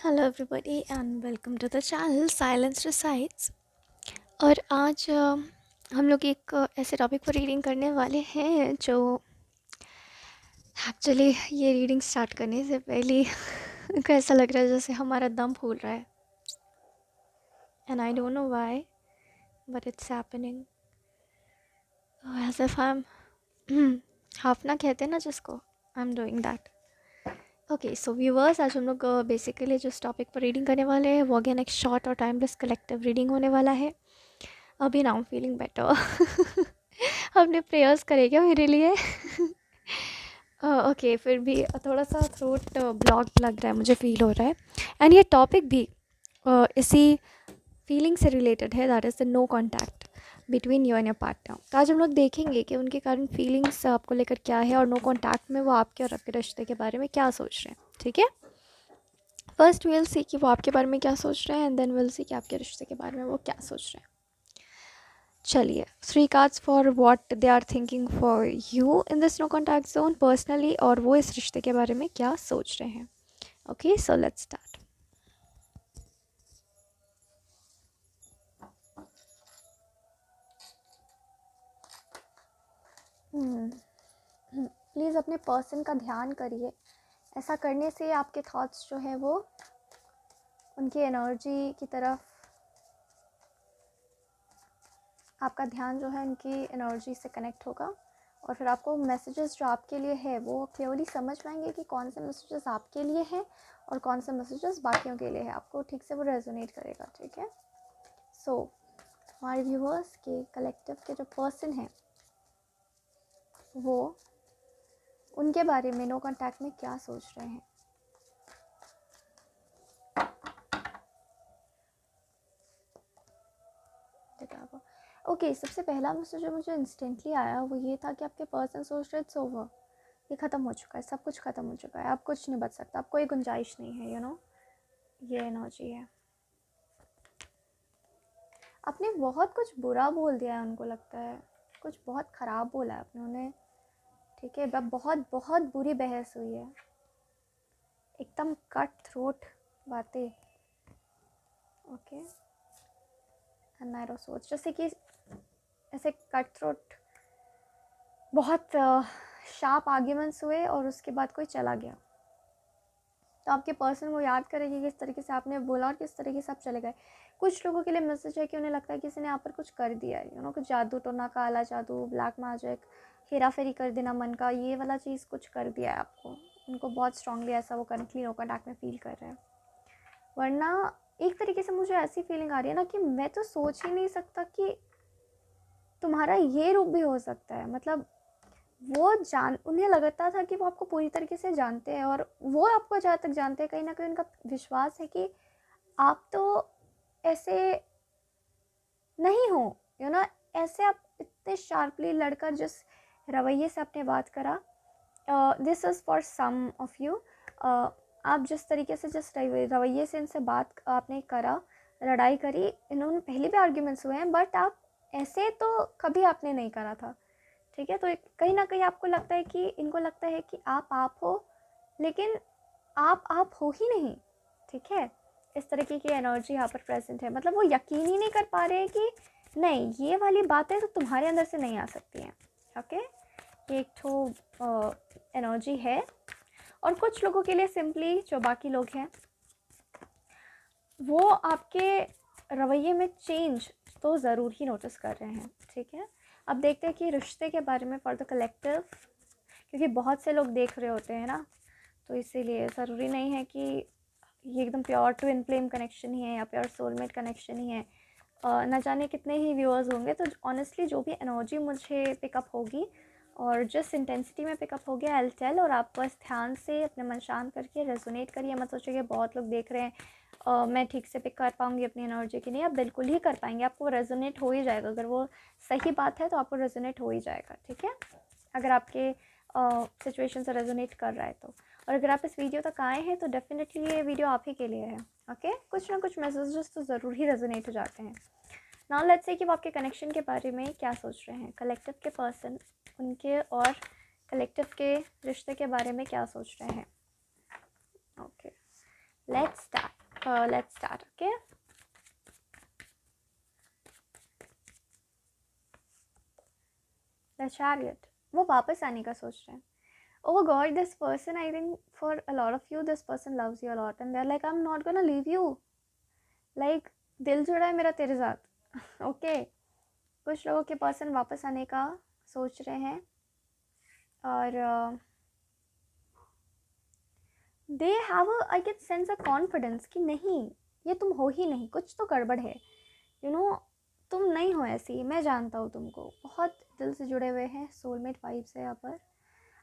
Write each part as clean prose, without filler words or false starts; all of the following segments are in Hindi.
Hello everybody and welcome to the channel Silence Recites. और आज हम लोग एक ऐसे टॉपिक पर रीडिंग करने वाले हैं जो एक्चुअली ये रीडिंग स्टार्ट करने से पहले को ऐसा लग रहा है जैसे हमारा दम फूल रहा है। And I don't know why but it's happening as if I am हाफना कहते हैं ना जिसको, I am doing that. Okay so viewers, आज हम लोग बेसिकली जिस टॉपिक पर रीडिंग करने वाले हैं वो अगेन एक शॉर्ट और टाइमलेस कलेक्टिव रीडिंग होने वाला है। अभी नाउ फीलिंग बेटर। अपने प्रेयर्स करेगा मेरे लिए। ओके फिर भी थोड़ा सा थ्रोट ब्लॉक लग रहा है, मुझे फील हो रहा है। एंड ये टॉपिक भी इसी फीलिंग से रिलेटेड है, that is the no contact between you and your partner. तो आज हम लोग देखेंगे कि उनके कारण फीलिंग्स आपको लेकर क्या है और नो कॉन्टैक्ट में वो आपके और आपके रिश्ते के बारे में क्या सोच रहे हैं। ठीक है, फर्स्ट विल सी कि वो आपके बारे में क्या सोच रहे हैं एंड देन विल सी कि आपके रिश्ते के बारे में वो क्या सोच रहे हैं। चलिए, 3 cards for what they are thinking for you in this no contact zone personally, और वो इस रिश्ते के बारे में क्या सोच रहे हैं। Okay so let's start. Please अपने पर्सन का ध्यान करिए। ऐसा करने से आपके थॉट्स जो है वो उनकी एनर्जी की तरफ, आपका ध्यान जो है उनकी एनर्जी से कनेक्ट होगा और फिर आपको मैसेजेस जो आपके लिए है वो क्लियरली समझ पाएंगे कि कौन से मैसेजेस आपके लिए हैं और कौन से मैसेजेस बाकियों के लिए है। आपको ठीक से वो रेजोनेट करेगा। ठीक है, सो हमारे व्यूअर्स के कलेक्टिव के जो पर्सन हैं वो उनके बारे में नो कॉन्टैक्ट में क्या सोच रहे हैं। ओके सबसे पहला मैसेज जो मुझे इंस्टेंटली आया वो ये था कि आपके पर्सन सोच रहे इट्स ओवर, ये ख़त्म हो चुका है, सब कुछ ख़त्म हो चुका है, अब कुछ नहीं बच सकता, अब कोई गुंजाइश नहीं है। ये एनर्जी है। आपने बहुत कुछ बुरा बोल दिया है, उनको लगता है कुछ बहुत ख़राब बोला है आपने उन्हें। ठीक है, बहुत बहुत बुरी बहस हुई है, एकदम कट थ्रोट बातें। ओके नायरो सोच जैसे कि ऐसे कट थ्रोट बहुत शार्प आर्ग्यूमेंट्स हुए और उसके बाद कोई चला गया, तो आपके पर्सन वो याद करेगी किस तरीके से आपने बोला और किस तरीके से आप चले गए। कुछ लोगों के लिए मैसेज है कि उन्हें लगता है कि किसी ने आप पर कुछ कर दिया है, कुछ जादू टोना, काला जादू, ब्लैक मैजिक, हेरा फेरी कर देना मन का, ये वाला चीज़ कुछ कर दिया है आपको। उनको बहुत स्ट्रांगली ऐसा वो करंटली नो कॉन्टैक्ट में फील कर रहे हैं। वरना एक तरीके से मुझे ऐसी फीलिंग आ रही है ना कि मैं तो सोच ही नहीं सकता कि तुम्हारा ये रूप भी हो सकता है। मतलब उन्हें लगता था कि वो आपको पूरी तरीके से जानते हैं और वो आपको जहाँ तक जानते हैं, कहीं ना कहीं उनका विश्वास है कि आप तो ऐसे नहीं हो। ऐसे आप इतने शार्पली लड़कर जिस रवैये से आपने बात करा, this is for some of you. आप जिस तरीके से जिस रवैये से इनसे बात आपने करा, लड़ाई करी, इन्होंने पहले भी आर्ग्यूमेंट्स हुए हैं बट आप ऐसे तो कभी आपने नहीं करा था। ठीक है, तो कहीं ना कहीं आपको लगता है कि इनको लगता है कि आप हो, लेकिन आप हो ही नहीं। ठीक है, इस तरीके की एनर्जी यहाँ पर प्रेजेंट है। मतलब वो यकीन ही नहीं कर पा रहे हैं कि नहीं, ये वाली बातें तो तुम्हारे अंदर से नहीं आ सकती हैं। ओके, ये एक तो एनर्जी है। और कुछ लोगों के लिए सिंपली जो बाकी लोग हैं वो आपके रवैये में चेंज तो ज़रूर ही नोटिस कर रहे हैं। ठीक है, अब देखते हैं कि रिश्ते के बारे में फॉर द कलेक्टिव, क्योंकि बहुत से लोग देख रहे होते हैं ना, तो इसीलिए ज़रूरी नहीं है कि ये एकदम प्योर ट्विन फ्लेम कनेक्शन ही है या प्योर सोलमेट कनेक्शन ही है। न जाने कितने ही व्यूअर्स होंगे, तो ऑनेस्टली जो भी एनर्जी मुझे पिकअप होगी और जिस इंटेंसिटी में पिकअप हो गया आई विल टेल। और आप बस ध्यान से अपने मन शांत करके रेजोनेट करिए, मत सोचिए बहुत लोग देख रहे हैं मैं ठीक से पिक कर पाऊँगी अपनी एनर्जी की। नहीं, आप बिल्कुल ही कर पाएंगे, आपको रेजोनेट हो ही जाएगा। अगर वो सही बात है तो आपको रेजोनेट हो ही जाएगा। ठीक है, अगर आपके सिचुएशन से रेजोनेट कर रहा है तो। और अगर आप इस वीडियो तक आए हैं तो डेफिनेटली ये वीडियो आप ही के लिए है। ओके, कुछ ना कुछ मैसेजेस तो ज़रूर ही रेजोनेट हो जाते हैं। नाउ लेट्स से कि वो आपके कनेक्शन के बारे में क्या सोच रहे हैं। कलेक्टिव के पर्सन उनके और कलेक्टिव के रिश्ते के बारे में क्या सोच रहे हैं। Okay let's start. Let's start. Okay, the chariot, वो वापस आने का सोच रहे हैं। Oh God, this person, I think for a lot of you, this person loves you a lot and they're like, I'm not gonna leave you. Like, दिल जुड़ा है मेरा तेरे साथ। ओके, कुछ लोगों के पर्सन वापस आने का सोच रहे हैं और they have I get sense a confidence कि नहीं, ये तुम हो ही नहीं, कुछ तो गड़बड़ है। यू नो, तुम नहीं हो ऐसी, मैं जानता हूँ तुमको। बहुत दिल से जुड़े हुए हैं, सोलमेट वाइब्स है यहाँ पर।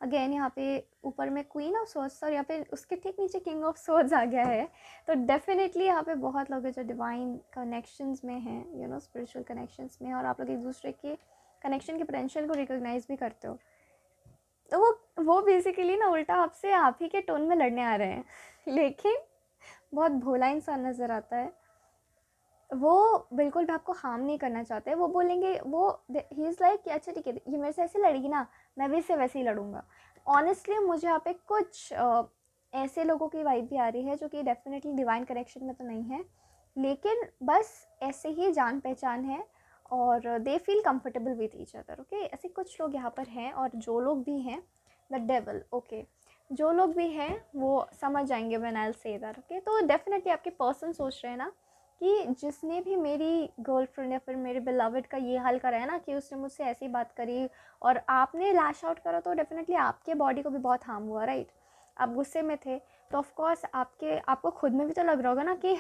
अगेन यहाँ पे ऊपर में क्वीन ऑफ सोर्ड्स और यहाँ पे उसके ठीक नीचे किंग ऑफ सोर्ड्स आ गया है। तो डेफिनेटली यहाँ पे बहुत लोग हैं जो डिवाइन कनेक्शंस में हैं, यू नो, स्पिरिचुअल कनेक्शंस में, और आप लोग एक दूसरे के कनेक्शन के पोटेंशियल को रिकॉग्नाइज भी करते हो। तो वो बेसिकली ना उल्टा आपसे आप ही के टोन में लड़ने आ रहे हैं लेकिन बहुत भोला इंसान नज़र आता है। वो बिल्कुल भी आपको हार्म नहीं करना चाहते। वो बोलेंगे, वो ही इज़ लाइक कि अच्छा ठीक है, ये मेरे से ऐसे लड़ेगी ना, मैं भी इससे वैसे ही लड़ूंगा। ऑनेस्टली मुझे यहाँ पे कुछ ऐसे लोगों की वाइब भी आ रही है जो कि डेफिनेटली डिवाइन कनेक्शन में तो नहीं है, लेकिन बस ऐसे ही जान पहचान है और they feel comfortable with each other. Okay, ऐसे कुछ लोग यहाँ पर हैं। और जो लोग भी हैं, द डेविल, ओके, जो लोग भी हैं वो समझ जाएंगे when I will say that. Okay, तो डेफिनेटली आपके पर्सन सोच रहे हैं ना कि जिसने भी मेरी गर्लफ्रेंड या फिर मेरे बिलवड का ये हाल करा है ना, कि उसने मुझसे ऐसी बात करी और आपने लैश आउट करा, तो डेफिनेटली आपके बॉडी को भी बहुत हार्म हुआ, राइट। आप गुस्से में थे तो ऑफकोर्स आपको खुद में भी तो लग रहा होगा ना कि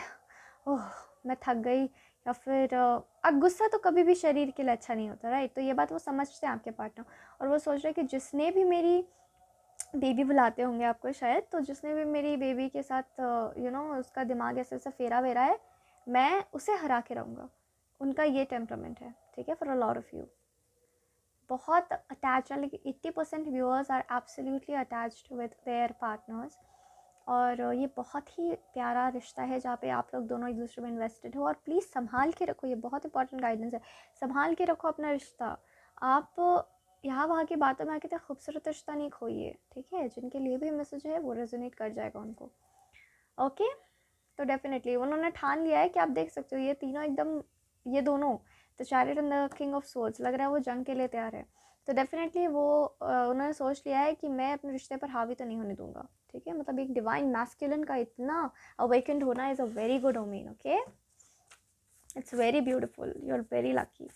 ओह मैं थक गई, या फिर अब गुस्सा तो कभी भी शरीर के लिए अच्छा नहीं होता, राइट। तो ये बात वो समझते हैं आपके पार्टनर, और वो सोच रहे हैं कि जिसने भी मेरी बेबी बुलाते होंगे आपको शायद, तो जिसने भी मेरी बेबी के साथ यू नो उसका दिमाग ऐसे ऐसा फेरा वेरा है, मैं उसे हरा के रहूँगा। उनका ये टेम्परामेंट है, ठीक है, for a lot of you. बहुत अटैच है, लेकिन 80% viewers are absolutely attached with their partners. और ये बहुत ही प्यारा रिश्ता है जहाँ पे आप लोग दोनों एक दूसरे में इन्वेस्टेड हो। और प्लीज़ संभाल के रखो, ये बहुत इंपॉर्टेंट गाइडेंस है, संभाल के रखो अपना रिश्ता। आप यहाँ वहाँ की बातों में आके खूबसूरत रिश्ता नहीं खोइए, ठीक है। जिनके लिए भी मैसेज है वो रेजोनेट कर जाएगा उनको। ओके, तो डेफिनेटली उन्होंने ठान लिया है कि आप देख सकते हो ये तीनों एकदम, ये दोनों, the chariot and the king of swords, लग रहा है वो जंग के लिए तैयार है। तो डेफिनेटली वो उन्होंने सोच लिया है कि मैं अपने रिश्ते पर हावी तो नहीं होने दूंगा, ठीक है। मतलब एक डिवाइन मैस्कुलिन का इतना अवेकेंड होना is a very good omen. Okay, it's very beautiful, you are very lucky.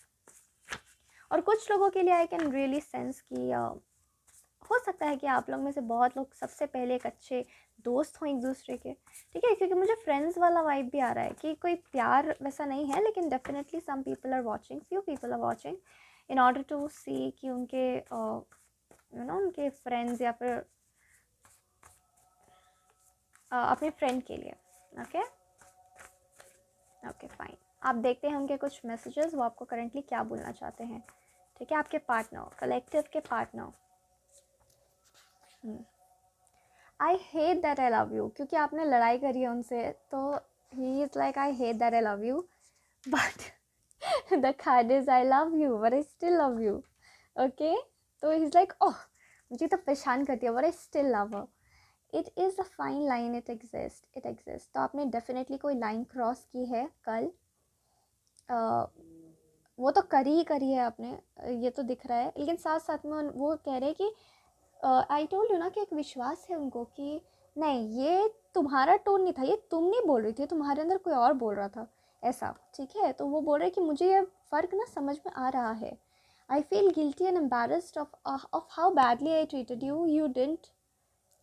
और कुछ लोगों के लिए आई कैन रियली सेंस कि हो सकता है कि आप लोग में से बहुत लोग सबसे पहले एक अच्छे दोस्त हों एक दूसरे के, ठीक है, क्योंकि मुझे फ्रेंड्स वाला वाइब भी आ रहा है कि कोई प्यार वैसा नहीं है, लेकिन definitely some people are watching, few people are watching in order to see कि उनके यू नो उनके फ्रेंड्स या फिर अपने फ्रेंड के लिए। ओके ओके फाइन, आप देखते हैं उनके कुछ मैसेजेस, वो आपको करेंटली क्या बोलना चाहते हैं, ठीक है। आपके पार्टनर, कलेक्टिव के partner, I hate that I love you, क्योंकि आपने लड़ाई करी है उनसे, तो he is like I hate that I love you but the card is I love you but I still love you. Okay, तो ही इज़ लाइक ओह मुझे तो परेशान करती है but I still love her. It is a fine line, it exist. तो आपने डेफिनेटली कोई लाइन क्रॉस की है कल, वो तो करी है आपने, ये तो दिख रहा है, लेकिन साथ साथ में वो कह रहे हैं कि आई टोल्ड यू ना कि एक विश्वास है उनको कि नहीं, ये तुम्हारा टोन नहीं था, ये तुम नहीं बोल रही थी, तुम्हारे अंदर कोई और बोल रहा था ऐसा, ठीक है। तो वो बोल रहे कि मुझे ये फ़र्क ना समझ में आ रहा है। I feel guilty and embarrassed of how badly I treated you, you didn't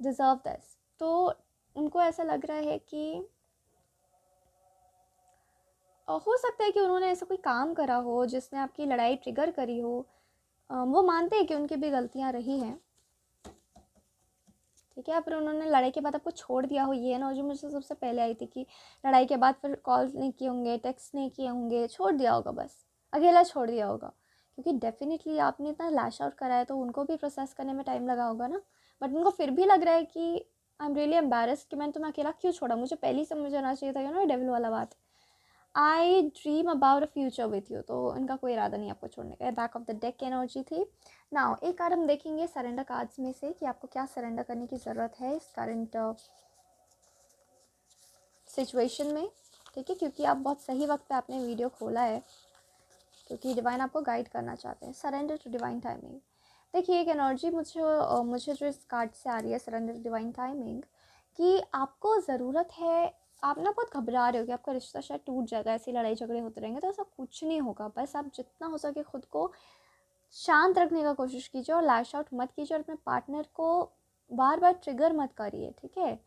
deserve this. तो उनको ऐसा लग रहा है कि हो सकता है कि उन्होंने ऐसा कोई काम करा हो जिसने आपकी लड़ाई ट्रिगर करी हो। वो मानते हैं कि उनकी भी गलतियां रही हैं, ठीक है, पर उन्होंने लड़ाई के बाद आपको छोड़ दिया हो, ये ना जो मुझे सबसे पहले आई थी कि लड़ाई के बाद फिर कॉल नहीं किए होंगे, टेक्स्ट नहीं किए होंगे, छोड़ दिया होगा, बस अकेला छोड़ दिया होगा। क्योंकि डेफिनेटली आपने इतना लैश आउट करा है तो उनको भी प्रोसेस करने में टाइम लगा होगा ना। बट उनको फिर भी लग रहा है कि आई एम रियली एम्बेरस्ड कि मैंने तुम्हें अकेला क्यों छोड़ा, मुझे पहले ही समझ आना चाहिए था, यू नो डेविल वाला बात। आई dream about a future with you, तो इनका कोई इरादा नहीं आपको छोड़ने का। Back of the deck energy थी। नाउ एक कार्ड हम देखेंगे सरेंडर कार्ड्स में से कि आपको क्या सरेंडर करने की ज़रूरत है इस करंट सिचुएशन में, ठीक है, क्योंकि आप बहुत सही वक्त पे आपने वीडियो खोला है, क्योंकि डिवाइन आपको गाइड करना चाहते हैं। Surrender to divine timing. देखिए एक एनर्जी मुझे जो इस कार्ड से आ रही है, सरेंडर टू डिवाइन टाइमिंग, कि आपको ज़रूरत है, आप ना बहुत घबरा रहे हो कि आपका रिश्ता शायद टूट जाएगा, ऐसी लड़ाई झगड़े होते रहेंगे, तो ऐसा कुछ नहीं होगा। बस आप जितना हो सके खुद को शांत रखने का कोशिश कीजिए और लैश आउट मत कीजिए और अपने पार्टनर को बार बार ट्रिगर मत करिए, ठीक है।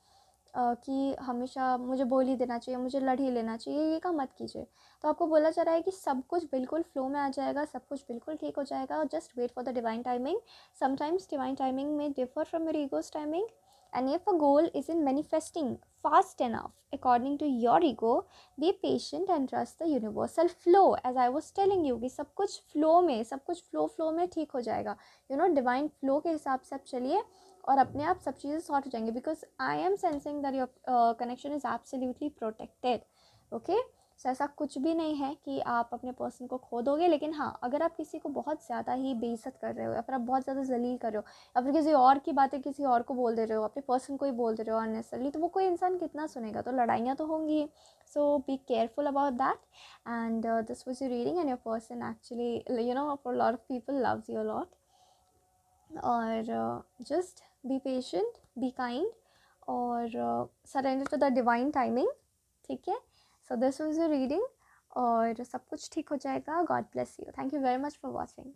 कि हमेशा मुझे बोल ही देना चाहिए, मुझे लड़ ही लेना चाहिए, ये काम मत कीजिए। तो आपको बोला जा रहा है कि सब कुछ बिल्कुल फ्लो में आ जाएगा, सब कुछ बिल्कुल ठीक हो जाएगा, just wait for the divine timing. Sometimes divine timing may differ from your ego's timing, and if a goal isn't manifesting fast enough according to your ego, be patient and trust the universal flow, as I was telling you कि सब कुछ फ्लो में, सब कुछ फ्लो में ठीक हो जाएगा। डिवाइन फ्लो के हिसाब से आप चलिए और अपने आप सब चीज़ें सॉर्ट हो जाएंगी, because I am sensing that your connection is absolutely protected. Okay, so ऐसा कुछ भी नहीं है कि आप अपने पर्सन को खो दोगे। लेकिन हाँ, अगर आप किसी को बहुत ज़्यादा ही बेइज्जत कर रहे हो या फिर आप बहुत ज़्यादा जलील कर रहे हो या फिर किसी और की बातें किसी और को बोल दे रहे हो, अपने पर्सन को ही बोल दे रहे हो अननेसेसरली, तो वो कोई इंसान कितना सुनेगा, तो लड़ाइयाँ तो होंगी। So be careful about that. And this was your reading and your person actually for lot of people loves you a lot. और just be patient, be kind और surrender to the divine timing, ठीक है। So this was your reading और सब कुछ ठीक हो जाएगा। God bless you. Thank you very much for watching.